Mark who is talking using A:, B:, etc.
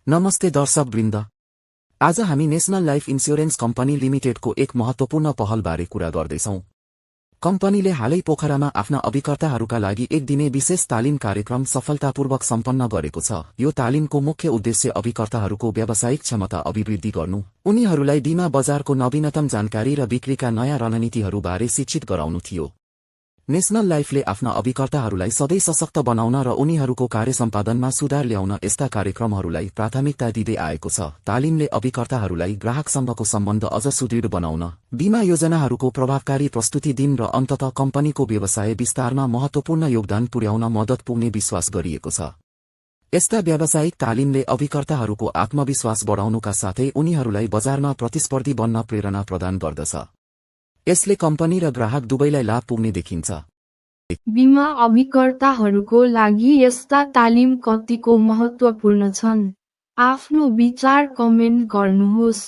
A: नमस्ते दर्शकवृन्द। आज हामी नेशनल लाइफ इन्स्योरेन्स कम्पनी लिमिटेडको एक महत्त्वपूर्ण पहलबारे कुरा गर्दैछौं। कम्पनीले हालै पोखरामा आफ्ना अभिकर्ताहरूका लागि एक दिने विशेष तालिम कार्यक्रम सफलतापूर्वक सम्पन्न गरेको छ। यो तालिमको मुख्य उद्देश्य अभिकर्ताहरूको व्यावसायिक क्षमता अभिवृद्धि गर्नु, उनीहरूलाई बीमा बजारको नवीनतम जानकारी र बिक्रीका नयाँ रणनीतिहरूबारे शिक्षित गराउनु थियो। नेशनल लाइफले आफ्ना अभिकर्ताहरूलाई सधैँ सशक्त बनाउन र उनीहरूको कार्यसम्पादनमा सुधार ल्याउन यस्ता कार्यक्रमहरूलाई प्राथमिकता दिँदै आएको छ। तालिमले अभिकर्ताहरूलाई ग्राहकसँगको सम्बन्ध अझ सुदृढ बनाउन, बीमा योजनाहरूको प्रभावकारी प्रस्तुति दिन र अन्ततः कम्पनीको व्यवसाय विस्तारमा महत्त्वपूर्ण योगदान पुर्याउन मद्दत पुग्ने विश्वास गरिएको छ। यस्ता व्यावसायिक तालिमले अभिकर्ताहरूको आत्मविश्वास बढाउनुका साथै उनीहरूलाई बजारमा प्रतिस्पर्धी बन्न प्रेरणा प्रदान गर्दछ। यसले कम्पनी र ग्राहक दुवैलाई लाभ पुग्ने देखिन्छ।
B: बीमा अभिकर्ताहरूको लागि यस्ता तालिम कतिको महत्त्वपूर्ण छन्? आफ्नो विचार कमेन्ट गर्नुहोस्।